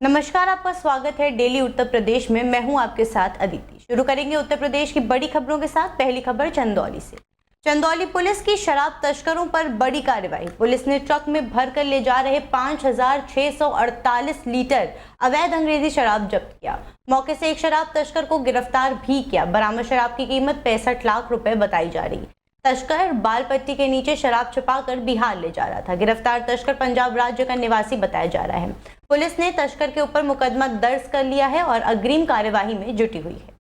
नमस्कार, आपका स्वागत है डेली उत्तर प्रदेश में। मैं हूं आपके साथ अदिति। शुरू करेंगे उत्तर प्रदेश की बड़ी खबरों के साथ। पहली खबर चंदौली से। चंदौली पुलिस की शराब तस्करों पर बड़ी कार्रवाई। पुलिस ने ट्रक में भरकर ले जा रहे 5,648 लीटर अवैध अंग्रेजी शराब जब्त किया। मौके से एक शराब तस्कर को गिरफ्तार भी किया। बरामद शराब की कीमत 65 लाख रुपए बताई जा रही। तस्कर बाल पट्टी के नीचे शराब छुपाकर बिहार ले जा रहा था। गिरफ्तार तस्कर पंजाब राज्य का निवासी बताया जा रहा है। पुलिस ने तस्कर के ऊपर मुकदमा दर्ज कर लिया है और अग्रिम कार्यवाही में जुटी हुई है।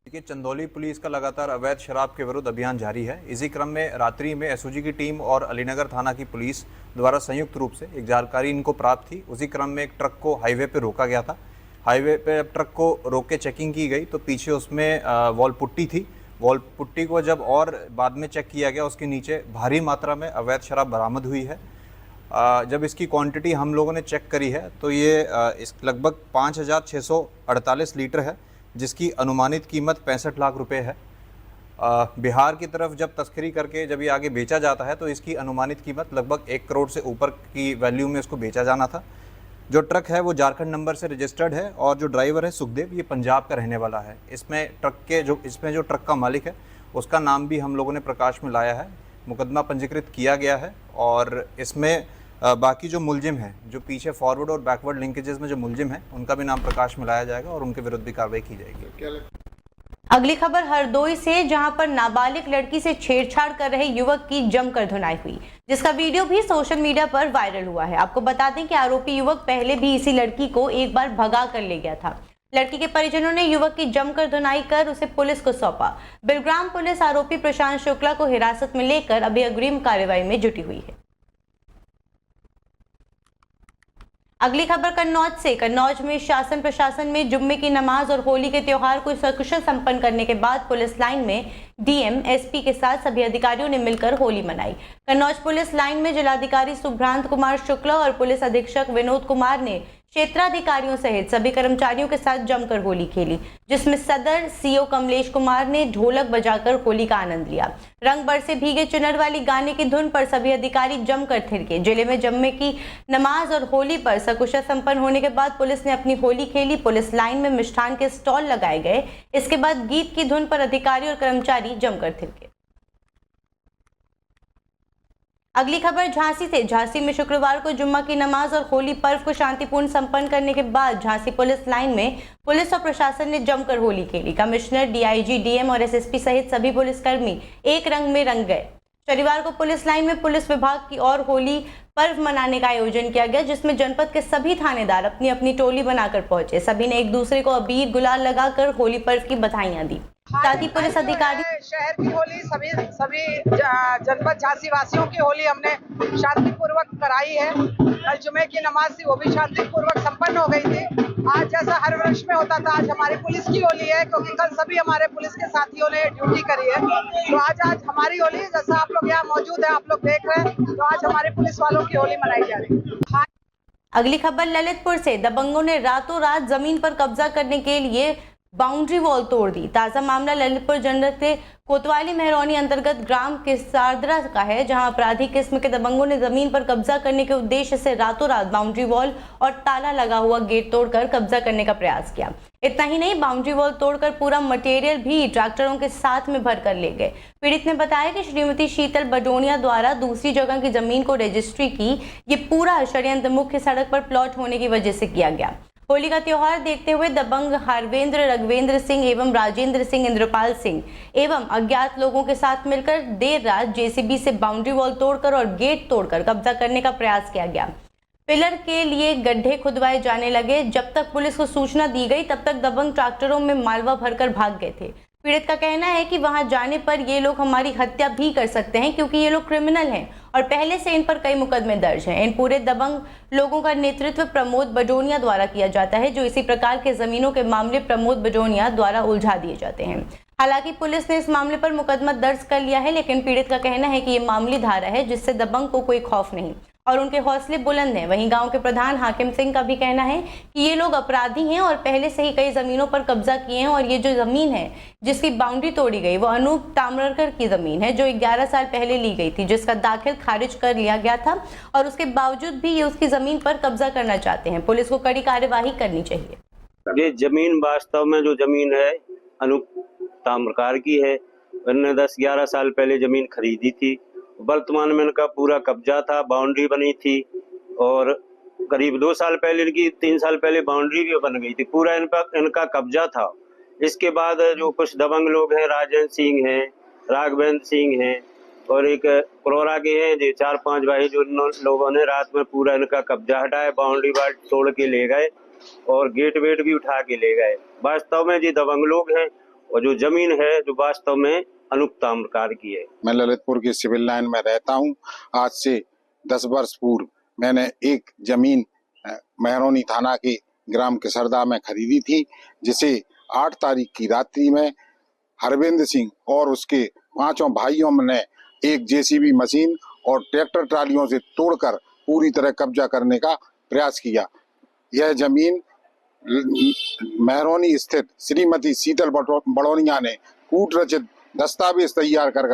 देखिए, चंदौली पुलिस का लगातार अवैध शराब के विरुद्ध अभियान जारी है। इसी क्रम में रात्रि में एसओजी की टीम और अलीनगर थाना की पुलिस द्वारा संयुक्त रूप से एक जानकारी इनको प्राप्त थी। उसी क्रम में एक ट्रक को हाईवे पे रोका गया था। हाईवे पे अब ट्रक को रोक के चेकिंग की गई तो पीछे उसमें वॉल पुट्टी थी। वॉल पुट्टी को जब और बाद में चेक किया गया, उसके नीचे भारी मात्रा में अवैध शराब बरामद हुई है। जब इसकी क्वांटिटी हम लोगों ने चेक करी है तो ये इस लगभग 5,648 लीटर है, जिसकी अनुमानित कीमत 65 लाख रुपए है। बिहार की तरफ जब तस्करी करके जब ये आगे बेचा जाता है तो इसकी अनुमानित कीमत लगभग 1 करोड़ से ऊपर की वैल्यू में इसको बेचा जाना था। जो ट्रक है वो झारखंड नंबर से रजिस्टर्ड है और जो ड्राइवर है सुखदेव, ये पंजाब का रहने वाला है। इसमें जो ट्रक का मालिक है उसका नाम भी हम लोगों ने प्रकाश में लाया है। मुकदमा पंजीकृत किया गया है और इसमें बाकी जो मुलजिम हैं, जो पीछे फॉरवर्ड और बैकवर्ड लिंकेजेस में जो मुलजिम हैं, उनका भी नाम प्रकाश में लाया जाएगा और उनके विरुद्ध भी कार्रवाई की जाएगी। अगली खबर हरदोई से, जहां पर नाबालिग लड़की से छेड़छाड़ कर रहे युवक की जमकर धुनाई हुई, जिसका वीडियो भी सोशल मीडिया पर वायरल हुआ है। आपको बता दें कि आरोपी युवक पहले भी इसी लड़की को एक बार भगा कर ले गया था। लड़की के परिजनों ने युवक की जमकर धुनाई कर उसे पुलिस को सौंपा। बिलग्राम पुलिस आरोपी प्रशांत शुक्ला को हिरासत में लेकर अभी अग्रिम कार्रवाई में जुटी हुई है। अगली खबर कन्नौज से। कन्नौज में शासन प्रशासन में जुम्मे की नमाज और होली के त्योहार को सकुशल संपन्न करने के बाद पुलिस लाइन में डीएम, एसपी के साथ सभी अधिकारियों ने मिलकर होली मनाई। कन्नौज पुलिस लाइन में जिलाधिकारी सुभ्रांत कुमार शुक्ला और पुलिस अधीक्षक विनोद कुमार ने क्षेत्राधिकारियों सहित सभी कर्मचारियों के साथ जमकर होली खेली, जिसमें सदर सीओ कमलेश कुमार ने ढोलक बजाकर होली का आनंद लिया। रंग बरसे भीगे चुनर वाली गाने की धुन पर सभी अधिकारी जमकर थिरके। जिले में जुम्मे की नमाज और होली पर सकुशल संपन्न होने के बाद पुलिस ने अपनी होली खेली। पुलिस लाइन में मिष्ठान के स्टॉल लगाए गए। इसके बाद गीत की धुन पर अधिकारी और कर्मचारी जमकर थिरके। अगली खबर झांसी से। झांसी में शुक्रवार को जुम्मा की नमाज और होली पर्व को शांतिपूर्ण संपन्न करने के बाद झांसी पुलिस लाइन में पुलिस और प्रशासन ने जमकर होली खेली। कमिश्नर, डीआईजी, डीएम और एसएसपी सहित सभी पुलिसकर्मी एक रंग में रंग गए। शनिवार को पुलिस लाइन में पुलिस विभाग की और होली पर्व मनाने का आयोजन किया गया, जिसमें जनपद के सभी थानेदार अपनी अपनी टोली बनाकर पहुंचे। सभी ने एक दूसरे को अबीर गुलाल लगाकर होली पर्व की बधाइयां दी। साथ ही पुलिस अधिकारी शहर की होली, सभी जनपद झांसी वासियों की होली हमने शांतिपूर्वक कराई है। कल जुमे की नमाज थी, वो भी शांतिपूर्वक संपन्न हो गई थी। आज जैसा हर वर्ष में होता था, आज हमारी पुलिस की होली है, क्योंकि कल सभी हमारे पुलिस के साथियों ने ड्यूटी करी है। तो आज हमारी होली, जैसा आप लोग यहाँ मौजूद है, आप लोग देख रहे हैं, तो आज हमारे पुलिस वालों की होली मनाई जा रही है। अगली खबर ललितपुर से। दबंगों ने रातों रात जमीन पर कब्जा करने के लिए बाउंड्री वॉल तोड़ दी। ताजा मामला ललितपुर जनपद के कोतवाली मेहरौनी अंतर्गत ग्राम किसारदरा का है, जहां अपराधी किस्म के दबंगों ने जमीन पर कब्जा करने के उद्देश्य से रातों रात बाउंड्री वॉल और ताला लगा हुआ गेट तोड़कर कब्जा करने का प्रयास किया। इतना ही नहीं, बाउंड्री वॉल तोड़कर पूरा मटेरियल भी ट्रैक्टरों के साथ में भर कर ले गए। पीड़ित ने बताया कि श्रीमती शीतल बडोनिया द्वारा दूसरी जगह की जमीन को रजिस्ट्री की। ये पूरा षड्यंत्र मुख्य सड़क पर प्लॉट होने की वजह से किया गया। होली का त्योहार देखते हुए दबंग हरवेंद्र, रघवेंद्र सिंह एवं राजेंद्र सिंह, इंद्रपाल सिंह एवं अज्ञात लोगों के साथ मिलकर देर रात जेसीबी से बाउंड्री वॉल तोड़कर और गेट तोड़कर कब्जा करने का प्रयास किया गया। पिलर के लिए गड्ढे खुदवाए जाने लगे। जब तक पुलिस को सूचना दी गई, तब तक दबंग ट्रैक्टरों में मालवा भरकर भाग गए थे। पीड़ित का कहना है कि वहां जाने पर ये लोग हमारी हत्या भी कर सकते हैं, क्योंकि ये लोग क्रिमिनल हैं और पहले से इन पर कई मुकदमे दर्ज हैं। इन पूरे दबंग लोगों का नेतृत्व प्रमोद बडोनिया द्वारा किया जाता है, जो इसी प्रकार के जमीनों के मामले प्रमोद बडोनिया द्वारा उलझा दिए जाते हैं। हालांकि पुलिस ने इस मामले पर मुकदमा दर्ज कर लिया है, लेकिन पीड़ित का कहना है कि ये मामूली धारा है, जिससे दबंग को कोई खौफ नहीं और उनके हौसले बुलंद हैं। वहीं गांव के प्रधान हाकिम सिंह का भी कहना है कि ये लोग अपराधी हैं और पहले से ही कई जमीनों पर कब्जा किए हैं और ये जो जमीन है जिसकी बाउंड्री तोड़ी गई वो अनूप ताम्रकर की जमीन है जो 11 साल पहले ली गई थी, जिसका दाखिल खारिज कर लिया गया था और उसके बावजूद भी ये उसकी जमीन पर कब्जा करना चाहते हैं। पुलिस को कड़ी कार्यवाही करनी चाहिए। ये जमीन वास्तव में जो जमीन है अनूप ताम्रकार की है। इन्होंने 10-11 साल पहले जमीन खरीदी थी। वर्तमान में इनका पूरा कब्जा था, बाउंड्री बनी थी और करीब 2 साल पहले इनकी 3 साल पहले बाउंड्री भी बन गई थी। पूरा इनका कब्जा था। इसके बाद जो कुछ दबंग लोग हैं, राजेंद्र सिंह हैं, राघवेंद्र सिंह हैं और एक परोरा के हैं, जो 4-5 भाई, जो लोगों ने रात में पूरा इनका कब्जा हटाया, बाउंड्री वाल तोड़ के ले गए और गेट वेट भी उठा के ले गए। वास्तव में ये दबंग लोग हैं और जो जमीन है जो वास्तव में अनूप ताम्रकार की है। मैं ललितपुर की सिविल लाइन में रहता हूं। आज से 10 वर्ष पूर्व मैंने एक जमीन मेहरौनी थाना के ग्राम किसरदा में खरीदी थी, जिसे 8 तारीख की रात्रि में हरविंद सिंह और उसके 5 भाइयों ने एक जेसीबी मशीन और ट्रैक्टर ट्रालियों से तोड़कर पूरी तरह कब्जा करने का प्रयास किया। यह जमीन मेहरौनी स्थित श्रीमती शीतल बड़ौनिया ने कूट रचित दस्तावेज तैयार कर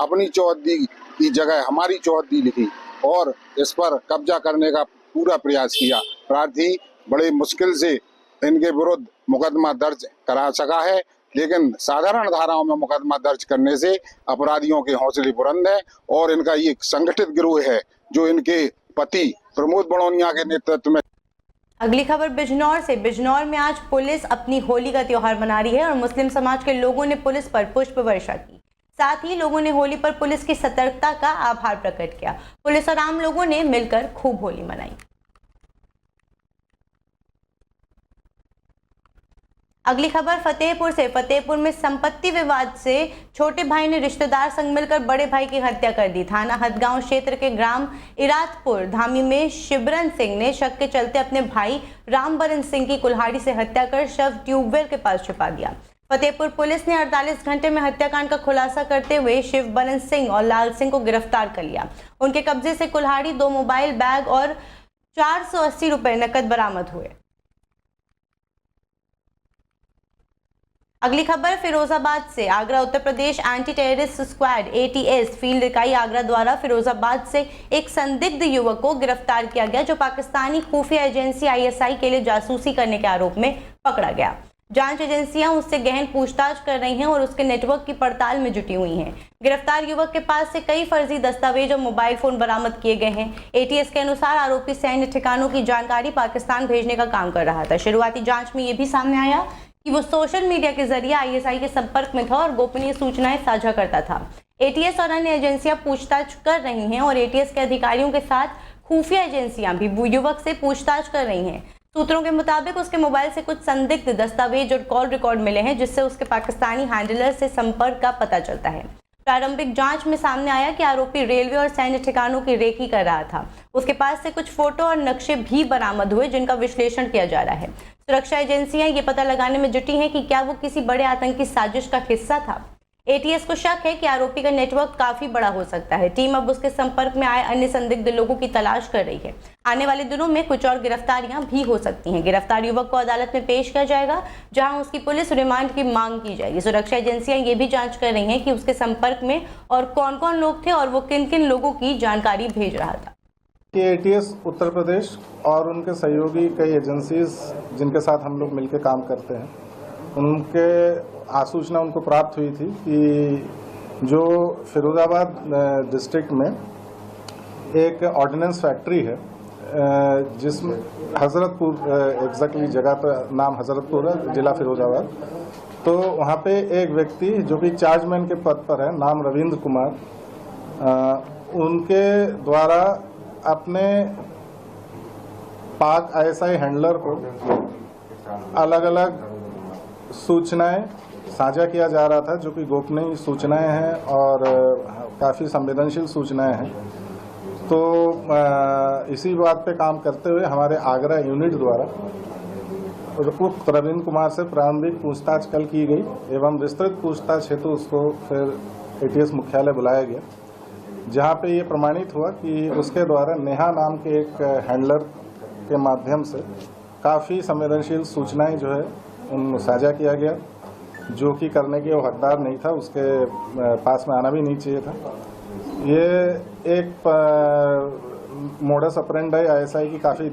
अपनी चौहद्दी की जगह हमारी चौहद्दी लिखी और इस पर कब्जा करने का पूरा प्रयास किया। प्रार्थी बड़े मुश्किल से इनके विरुद्ध मुकदमा दर्ज करा सका है, लेकिन साधारण धाराओं में मुकदमा दर्ज करने से अपराधियों के हौसले बुलंद हैं और इनका ये संगठित गिरोह है जो इनके पति प्रमोद बड़ौनिया के नेतृत्व में। अगली खबर बिजनौर से। बिजनौर में आज पुलिस अपनी होली का त्योहार मना रही है और मुस्लिम समाज के लोगों ने पुलिस पर पुष्प वर्षा की। साथ ही लोगों ने होली पर पुलिस की सतर्कता का आभार प्रकट किया। पुलिस और आम लोगों ने मिलकर खूब होली मनाई। अगली खबर फतेहपुर से। फतेहपुर में संपत्ति विवाद से छोटे भाई ने रिश्तेदार संग मिलकर बड़े भाई की हत्या कर दी। थाना हदगांव क्षेत्र के ग्राम इरादपुर धामी में शिवरन सिंह ने शक के चलते अपने भाई रामबरन सिंह की कुल्हाड़ी से हत्या कर शव ट्यूबवेल के पास छिपा दिया। फतेहपुर पुलिस ने 48 घंटे में हत्याकांड का खुलासा करते हुए शिवबरन सिंह और लाल सिंह को गिरफ्तार कर लिया। उनके कब्जे से कुल्हाड़ी, 2 मोबाइल, बैग और 480 रुपए नकद बरामद हुए। अगली खबर फिरोजाबाद से। Agra Uttar Pradesh anti terrorist squad ATS field इकाई आगरा द्वारा फिरोजाबाद से एक संदिग्ध युवक को गिरफ्तार किया गया जो पाकिस्तानी खुफिया एजेंसी ISI के लिए जासूसी करने के आरोप में पकड़ा गया। जांच एजेंसियां उससे गहन पूछताछ कर रही हैं और उसके नेटवर्क की पड़ताल में जुटी हुई हैं। गिरफ्तार युवक के पास से कई फर्जी दस्तावेज और मोबाइल फोन बरामद किए गए हैं। ATS के अनुसार आरोपी सैन्य ठिकानों की जानकारी पाकिस्तान भेजने का काम कर रहा था। शुरुआती जांच में यह भी सामने आया कि वो सोशल मीडिया के जरिए ISI के संपर्क में था और गोपनीय सूचनाएं साझा करता था। ATS और अन्य एजेंसियां पूछताछ कर रही हैं और ATS के अधिकारियों के साथ खुफिया एजेंसियां भी युवक से पूछताछ कर रही हैं। सूत्रों के मुताबिक उसके मोबाइल से कुछ संदिग्ध दस्तावेज और कॉल रिकॉर्ड मिले हैं, जिससे उसके पाकिस्तानी हैंडलर से संपर्क का पता चलता है। प्रारंभिक जांच में सामने आया कि आरोपी रेलवे और सैन्य ठिकानों की रेकी कर रहा था। उसके पास से कुछ फोटो और नक्शे भी बरामद हुए, जिनका विश्लेषण किया जा रहा है। सुरक्षा एजेंसियां ये पता लगाने में जुटी हैं कि क्या वो किसी बड़े आतंकी साजिश का हिस्सा था। ATS को शक है कि आरोपी का नेटवर्क काफी बड़ा हो सकता है। टीम अब उसके संपर्क में आए अन्य संदिग्ध लोगों की तलाश कर रही है। आने वाले दिनों में कुछ और गिरफ्तारियां भी हो सकती हैं। गिरफ्तार युवक को अदालत में पेश किया जाएगा, जहां उसकी पुलिस रिमांड की मांग की जाएगी। सुरक्षा एजेंसियां ये भी जांच कर रही हैं कि उसके संपर्क में और कौन कौन लोग थे और वो किन किन लोगों की जानकारी भेज रहा था। ATS उत्तर प्रदेश और उनके सहयोगी कई एजेंसीज जिनके साथ हम लोग मिलकर काम करते हैं, उनके सूचना उनको प्राप्त हुई थी कि जो फिरोजाबाद डिस्ट्रिक्ट में एक ऑर्डिनेंस फैक्ट्री है, जिसमें हजरतपुर एग्जैक्टली जगह पर नाम हजरतपुर है, जिला फिरोजाबाद। तो वहाँ पे एक व्यक्ति जो कि चार्जमैन के पद पर है, नाम रविंद्र कुमार, उनके द्वारा अपने पाक ISI हैंडलर को अलग अलग सूचनाएं साझा किया जा रहा था, जो कि गोपनीय सूचनाएं हैं और काफ़ी संवेदनशील सूचनाएं हैं। तो इसी बात पे काम करते हुए हमारे आगरा यूनिट द्वारा उक्त रविंद्र कुमार से प्रारंभिक पूछताछ कल की गई एवं विस्तृत पूछताछ हेतु उसको फिर ATS मुख्यालय बुलाया गया, जहाँ पे ये प्रमाणित हुआ कि उसके द्वारा नेहा नाम के एक हैंडलर के माध्यम से काफ़ी संवेदनशील सूचनाएं जो है उन साझा किया गया, जो कि करने के वो हकदार नहीं था, उसके पास में आना भी नहीं चाहिए था। ये एक मोडस ऑपरेंडी आईएसआई की काफ़ी।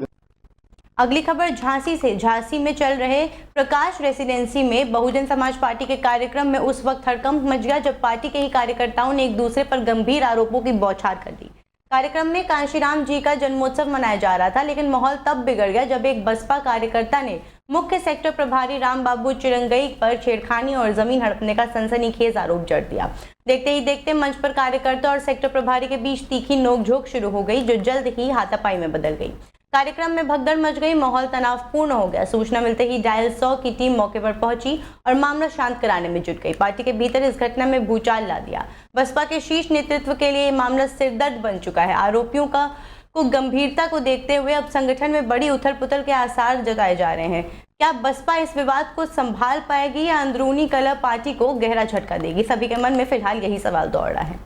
अगली खबर झांसी से। झांसी में चल रहे प्रकाश रेसिडेंसी में बहुजन समाज पार्टी के कार्यक्रम में उस वक्त हड़कंप मच गया जब पार्टी के ही कार्यकर्ताओं ने एक दूसरे पर गंभीर आरोपों की बौछार कर दी। कार्यक्रम में कांशीराम जी का जन्मोत्सव मनाया जा रहा था, लेकिन माहौल तब बिगड़ गया जब एक बसपा कार्यकर्ता ने मुख्य सेक्टर प्रभारी राम बाबू चिरंगई पर छेड़खानी और जमीन हड़पने का सनसनीखेज आरोप जड़ दिया। देखते ही देखते मंच पर कार्यकर्ता और सेक्टर प्रभारी के बीच तीखी नोकझोंक शुरू हो गई, जो जल्द ही हाथापाई में बदल गई। कार्यक्रम में भगदड़ मच गई, माहौल तनावपूर्ण हो गया। सूचना मिलते ही डायल 100 की टीम मौके पर पहुंची और मामला शांत कराने में जुट गई। पार्टी के भीतर इस घटना में भूचाल ला दिया। बसपा के शीर्ष नेतृत्व के लिए ये मामला सिरदर्द बन चुका है। आरोपियों को गंभीरता को देखते हुए अब संगठन में बड़ी उथल पुथल के आसार जताए जा रहे हैं। क्या बसपा इस विवाद को संभाल पाएगी या अंदरूनी कलह पार्टी को गहरा झटका देगी? सभी के मन में फिलहाल यही सवाल दौड़ रहा है।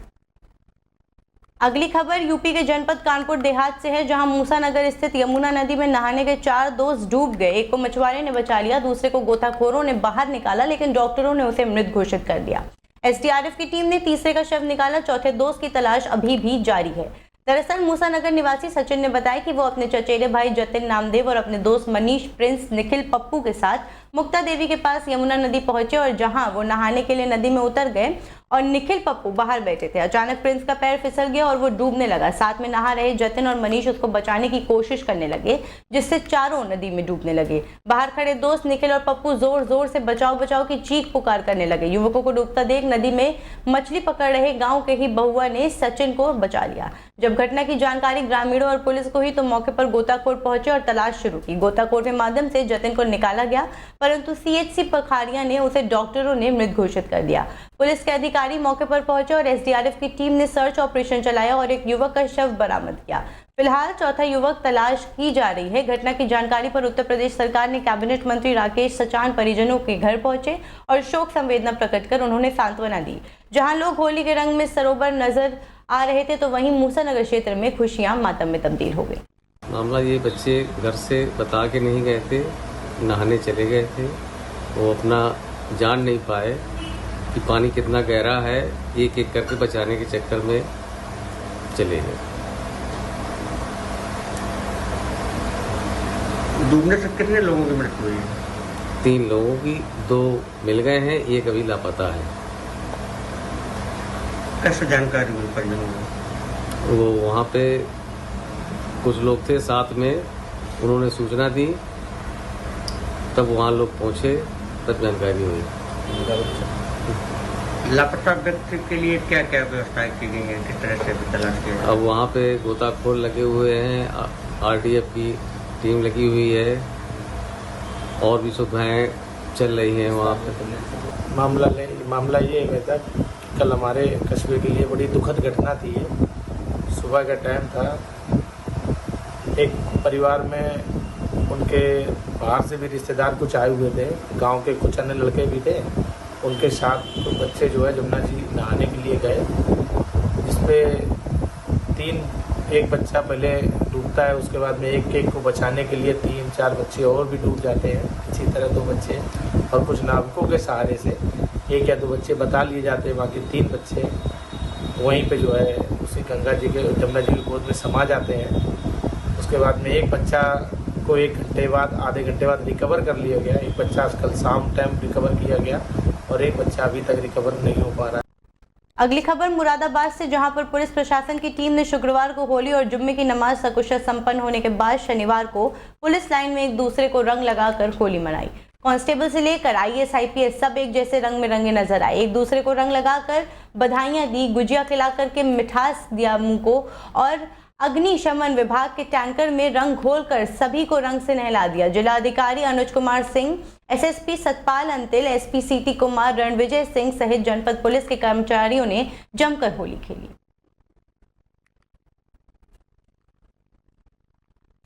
अगली खबर यूपी के जनपद कानपुर देहात से है, जहां मूसानगर स्थित यमुना नदी में नहाने के 4 दोस्त डूब गए। एक को मछुआरे ने बचा लिया, दूसरे को गोताखोरों ने बाहर निकाला, लेकिन डॉक्टरों ने उसे मृत घोषित कर दिया। एसडीआरएफ की टीम ने तीसरे का शव निकाला। चौथे दोस्त की तलाश अभी भी जारी है। दरअसल मूसानगर निवासी सचिन ने बताया कि वो अपने चचेरे भाई जतिन नामदेव और अपने दोस्त मनीष प्रिंस निखिल पप्पू के साथ मुक्ता देवी के पास यमुना नदी पहुंचे और जहां वो नहाने के लिए नदी में उतर गए और निखिल पप्पू बाहर बैठे थे। अचानक प्रिंस का पैर फिसल गया और वो डूबने लगा। साथ में नहा रहे जतिन और मनीष उसको बचाने की कोशिश करने लगे, जिससे चारों नदी में डूबने लगे। बाहर खड़े दोस्त निखिल और पप्पू जोर जोर से बचाओ बचाओ की चीख पुकार करने लगे। युवकों को डूबता देख नदी में मछली पकड़ रहे गाँव के ही बहुआ ने सचिन को बचा लिया। जब घटना की जानकारी ग्रामीणों और पुलिस को हुई तो मौके पर गोताखोर पहुंचे और तलाश शुरू की। गोताखोर के माध्यम से जतिन को निकाला गया, परंतु सीएचसी पखारिया ने उसे डॉक्टरों ने मृत घोषित कर दिया। पुलिस के अधिकारी मौके पर पहुंचे और एसडीआरएफ की टीम ने सर्च ऑपरेशन चलाया और एक युवक का शव बरामद किया। फिलहाल चौथा युवक तलाश की जा रही है। घटना की जानकारी पर उत्तर प्रदेश सरकार ने कैबिनेट मंत्री राकेश सचान परिजनों के घर पहुंचे और शोक संवेदना प्रकट कर उन्होंने सांत्वना दी। जहां लोग होली के रंग में सरोवर नजर आ रहे थे, तो वहीं मूसानगर क्षेत्र में खुशियां मातम में तब्दील हो गई। मामला ये, बच्चे घर से बता के नहीं गए थे, नहाने चले गए थे। वो अपना जान नहीं पाए कि पानी कितना गहरा है, एक एक करके बचाने के चक्कर में चले गए। डूबने से कितने लोगों की मृत्यु हुई? 3 लोगों की, 2 मिल गए हैं, एक अभी लापता है। कैसे जानकारी मिली परिजनों को? वो वहाँ पे कुछ लोग थे साथ में, उन्होंने सूचना दी, तब वहाँ लोग पहुँचे, तब जानकारी हुई। लापता व्यक्ति के लिए क्या क्या व्यवस्थाएं की गई हैं, किस तरह से तलाश किया? अब वहाँ पे गोताखोर लगे हुए हैं, आरडीएफ की टीम लगी हुई है और भी सुविधाएं चल रही हैं वहाँ पे। मामला ये है था, कल हमारे कस्बे के लिए बड़ी दुखद घटना थी। सुबह का टाइम था, एक परिवार में उनके बाहर से भी रिश्तेदार कुछ आए हुए थे, गांव के कुछ अन्य लड़के भी थे। उनके साथ तो बच्चे जो है जमुना जी नहाने के लिए गए, जिसपे एक बच्चा पहले डूबता है, उसके बाद में एक को बचाने के लिए 3-4 बच्चे और भी डूब जाते हैं। इसी तरह 2 बच्चे और कुछ नाविकों के सहारे से 1 या 2 बच्चे बता लिए जाते हैं, बाकी 3 बच्चे वहीं पे जो है उसी गंगा जी के जमुना जी की गोद में समा जाते हैं। उसके बाद में एक बच्चा को 1 घंटे बाद, आधे घंटे बाद रिकवर कर लिया गया। एक बच्चा कल शाम टाइम रिकवर किया गया और एक बच्चा अभी तक रिकवर नहीं हो पा रहा है। अगली खबर मुरादाबाद से, जहां पर पुलिस प्रशासन की टीम ने शुक्रवार को होली और जुम्मे की नमाज सकुशल संपन्न होने के बाद शनिवार को पुलिस लाइन में एक दूसरे को रंग लगाकर होली मनाई। कांस्टेबल से लेकर आईएएस आईपीएस सब एक जैसे रंग में रंगे नजर आए। एक दूसरे को रंग लगाकर बधाइयां दी, गुजिया खिलाकर के मिठास दिया मुंह को और अग्निशमन विभाग के टैंकर में रंग घोलकर सभी को रंग से नहला दिया। जिलाधिकारी अनुज कुमार सिंह, एसएसपी सतपाल अंतिल, एसपी सीटी कुमार, रणविजय सिंह सहित जनपद पुलिस के कर्मचारियों ने जमकर होली खेली।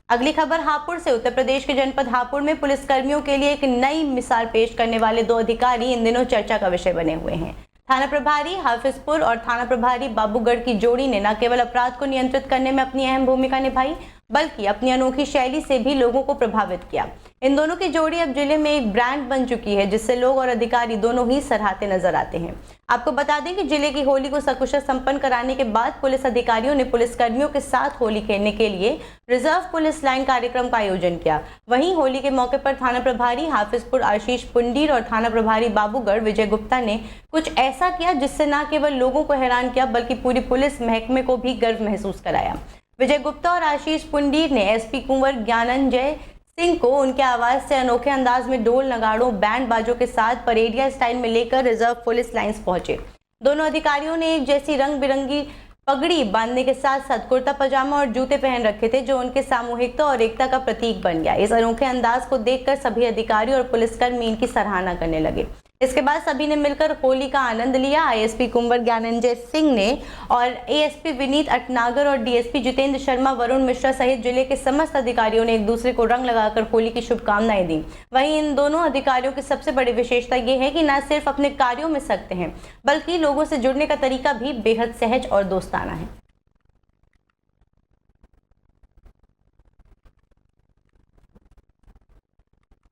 अगली खबर हापुड़ से। उत्तर प्रदेश के जनपद हापुड़ में पुलिसकर्मियों के लिए एक नई मिसाल पेश करने वाले 2 अधिकारी इन दिनों चर्चा का विषय बने हुए हैं। थाना प्रभारी हाफिजपुर और थाना प्रभारी बाबूगढ़ की जोड़ी ने न केवल अपराध को नियंत्रित करने में अपनी अहम भूमिका निभाई बल्कि अपनी अनोखी शैली से भी लोगों को प्रभावित किया। इन दोनों की जोड़ी अब जिले में एक ब्रांड बन चुकी है, जिससे लोग और अधिकारी दोनों ही सराहते नजर आते हैं। आपको बता दें कि जिले की होली को सकुशल संपन्न कराने के बाद पुलिस अधिकारियों ने पुलिसकर्मियों के साथ होली खेलने के लिए रिजर्व पुलिस लाइन कार्यक्रम का आयोजन किया। वहीं होली के मौके पर थाना प्रभारी हाफिजपुर आशीष पुंडीर और थाना प्रभारी बाबूगढ़ विजय गुप्ता ने कुछ ऐसा किया जिससे न केवल लोगों को हैरान किया बल्कि पूरी पुलिस महकमे को भी गर्व महसूस कराया। विजय गुप्ता और आशीष पुंडीर ने एसपी कुंवर ज्ञानंजय सिंह को उनके आवाज से अनोखे अंदाज में ढोल नगाड़ों बैंड बाजों के साथ परेडिया स्टाइल में लेकर रिजर्व पुलिस लाइंस पहुंचे। दोनों अधिकारियों ने एक जैसी रंग बिरंगी पगड़ी बांधने के साथ साथ कुर्ता पजामा और जूते पहन रखे थे, जो उनके सामूहिकता और एकता का प्रतीक बन गया। इस अनोखे अंदाज को देखकर सभी अधिकारी और पुलिसकर्मी इनकी सराहना करने लगे। इसके बाद सभी ने मिलकर होली का आनंद लिया। आईएसपी कुंवर ज्ञानंजय सिंह ने और एएसपी विनीत अटनागर और डीएसपी जितेंद्र शर्मा, वरुण मिश्रा सहित जिले के समस्त अधिकारियों ने एक दूसरे को रंग लगाकर होली की शुभकामनाएं दी। वहीं इन दोनों अधिकारियों की सबसे बड़ी विशेषता ये है कि न सिर्फ अपने कार्यों में सख्त हैं बल्कि लोगों से जुड़ने का तरीका भी बेहद सहज और दोस्ताना है।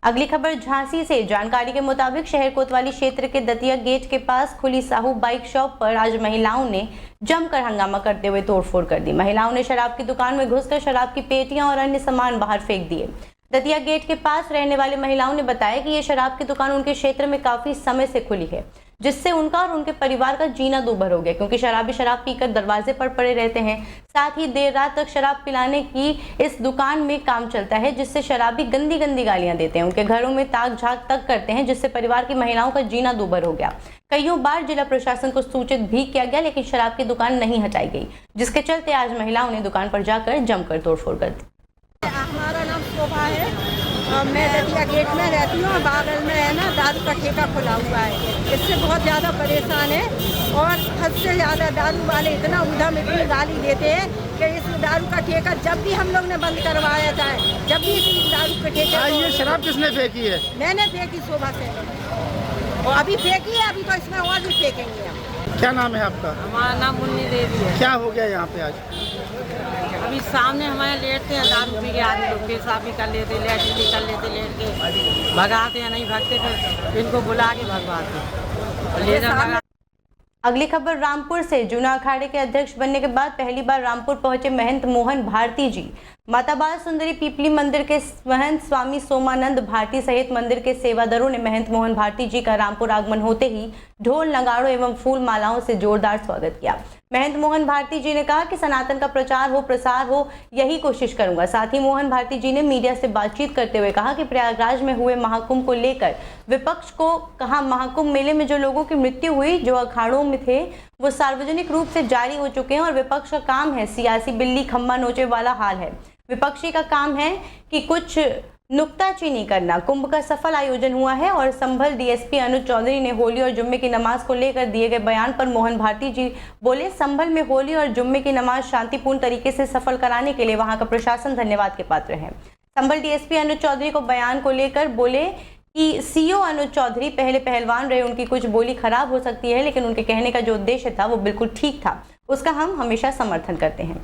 अगली खबर झांसी से। जानकारी के मुताबिक शहर कोतवाली क्षेत्र के दतिया गेट के पास खुली साहू बाइक शॉप पर आज महिलाओं ने जमकर हंगामा करते हुए तोड़फोड़ कर दी। महिलाओं ने शराब की दुकान में घुसकर शराब की पेटियां और अन्य सामान बाहर फेंक दिए। दतिया गेट के पास रहने वाले महिलाओं ने बताया कि ये शराब की दुकान उनके क्षेत्र में काफी समय से खुली है, जिससे उनका और उनके परिवार का जीना दूभर हो गया, क्योंकि शराबी शराब पीकर दरवाजे पर पड़े रहते हैं। साथ ही देर रात तक शराब पिलाने की इस दुकान में काम चलता है, जिससे शराबी गंदी गंदी गालियां देते हैं, उनके घरों में ताक झाक तक करते हैं, जिससे परिवार की महिलाओं का जीना दूभर हो गया। कईयों बार जिला प्रशासन को सूचित भी किया गया, लेकिन शराब की दुकान नहीं हटाई गई, जिसके चलते आज महिलाओं ने दुकान पर जाकर जमकर तोड़फोड़ कर दी। हमारा नाम शोभा है, मैं दतिया गेट में रहती हूँ। बागल में है ना दारू का ठेका खुला हुआ है, इससे बहुत ज़्यादा परेशान है और हद से ज़्यादा दारू वाले इतना उधम इतनी गाली देते हैं कि इस दारू का ठेका जब भी हम लोग ने बंद करवाया जाए, जब भी इस दारू का ठेका। ये शराब किसने फेंकी है? मैंने फेंकी शोभा से, और अभी फेंकी है, अभी तो इसमें और भी फेंकेंगे हम। क्या नाम है आपका? हमारा नाम मुन्नी देवी है। क्या हो गया यहाँ पे आज? अभी सामने हमारे लेटते हैं दारू पी के आदमी लोग, पेशाब भी कर लेते, लैट्रिन भी कर लेते, लेट के भगाते हैं, नहीं भगते फिर इनको बुला के भगवाते। अगली खबर रामपुर से। जूना अखाड़े के अध्यक्ष बनने के बाद पहली बार रामपुर पहुंचे महंत मोहन भारती जी। माता बाल सुंदरी पीपली मंदिर के महंत स्वामी सोमानंद भारती सहित मंदिर के सेवादारों ने महंत मोहन भारती जी का रामपुर आगमन होते ही ढोल नगाड़ों एवं फूल मालाओं से जोरदार स्वागत किया। महंत मोहन भारती जी ने कहा कि सनातन का प्रचार हो, प्रसार हो, यही कोशिश करूंगा। साथ ही मोहन भारती जी ने मीडिया से बातचीत करते हुए कहा कि प्रयागराज में हुए महाकुंभ को लेकर विपक्ष को कहा, महाकुंभ मेले में जो लोगों की मृत्यु हुई, जो अखाड़ों में थे, वो सार्वजनिक रूप से जारी हो चुके हैं और विपक्ष का काम है सियासी बिल्ली खम्बा नोचे वाला हाल है। विपक्षी का काम है कि कुछ नुक्ताचीनी करना। कुंभ का सफल आयोजन हुआ है और संभल डीएसपी अनुज चौधरी ने होली और जुम्मे की नमाज को लेकर दिए गए बयान पर मोहन भारती जी बोले, संभल में होली और जुम्मे की नमाज शांतिपूर्ण तरीके से सफल कराने के लिए वहां का प्रशासन धन्यवाद के पात्र है। संभल डीएसपी अनुज चौधरी को बयान को लेकर बोले कि सीओ अनुज चौधरी पहले पहलवान रहे, उनकी कुछ बोली खराब हो सकती है, लेकिन उनके कहने का जो उद्देश्य था वो बिल्कुल ठीक था, उसका हम हमेशा समर्थन करते हैं।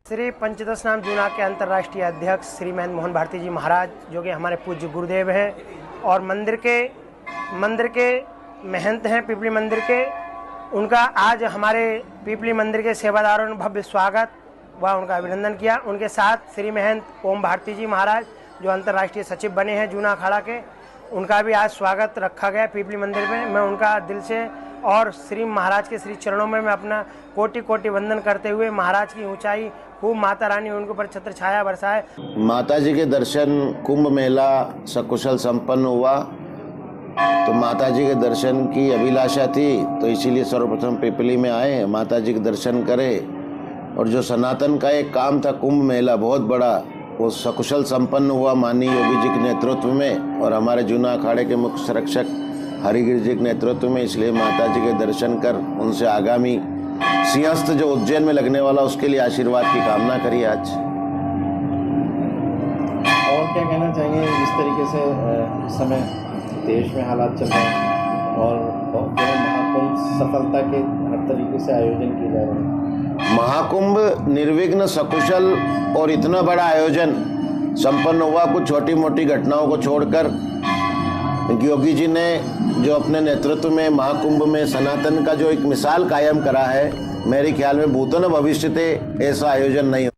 श्री पंचदश नाम जूना के अंतर्राष्ट्रीय अध्यक्ष श्री महंत मोहन भारती जी महाराज, जो कि हमारे पूज्य गुरुदेव हैं और मंदिर के महंत हैं पीपली मंदिर के, उनका आज हमारे पीपली मंदिर के सेवादारों ने भव्य स्वागत व उनका अभिनंदन किया। उनके साथ श्री महंत ओम भारती जी महाराज, जो अंतर्राष्ट्रीय सचिव बने हैं जूना अखाड़ा के, उनका भी आज स्वागत रखा गया पीपली मंदिर में। मैं उनका दिल से और श्री महाराज के श्री चरणों में मैं अपना कोटि कोटि वंदन करते हुए महाराज की ऊंचाई खूब माता रानी उनके ऊपर छत्र छाया बरसाए। माता जी के दर्शन, कुंभ मेला सकुशल संपन्न हुआ, तो माता जी के दर्शन की अभिलाषा थी, तो इसीलिए सर्वप्रथम पिपली में आए, माता जी के दर्शन करें। और जो सनातन का एक काम था कुंभ मेला बहुत बड़ा, वो सकुशल संपन्न हुआ माननीय योगी जी के नेतृत्व में और हमारे जूना अखाड़े के मुख्य संरक्षक हरिगिरी जी के नेतृत्व में। इसलिए माता जी के दर्शन कर उनसे आगामी सिंहस्थ जो उज्जैन में लगने वाला, उसके लिए आशीर्वाद की कामना करी आज। और क्या कहना चाहिए, जिस तरीके से समय देश में हालात चल रहे हैं और महाकुंभ सफलता के हर तरीके से आयोजन किए जा रहे हैं। महाकुंभ निर्विघ्न सकुशल और इतना बड़ा आयोजन संपन्न हुआ, कुछ छोटी मोटी घटनाओं को छोड़कर योगी जी ने जो अपने नेतृत्व में महाकुंभ में सनातन का जो एक मिसाल कायम करा है, मेरे ख्याल में भूतो न भविष्यते ऐसा आयोजन नहीं।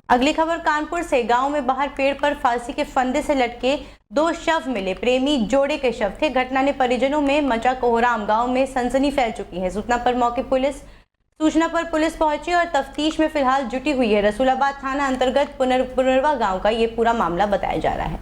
अगली खबर कानपुर से। गांव में बाहर पेड़ पर फांसी के फंदे से लटके 2 शव मिले। प्रेमी जोड़े के शव थे। घटना ने परिजनों में मचा कोहराम। गांव में सनसनी फैल चुकी है। सूचना पर पुलिस पहुंची और तफ्तीश में फिलहाल जुटी हुई है। रसूलाबाद थाना अंतर्गत पुनरवा गांव का ये पूरा मामला बताया जा रहा है।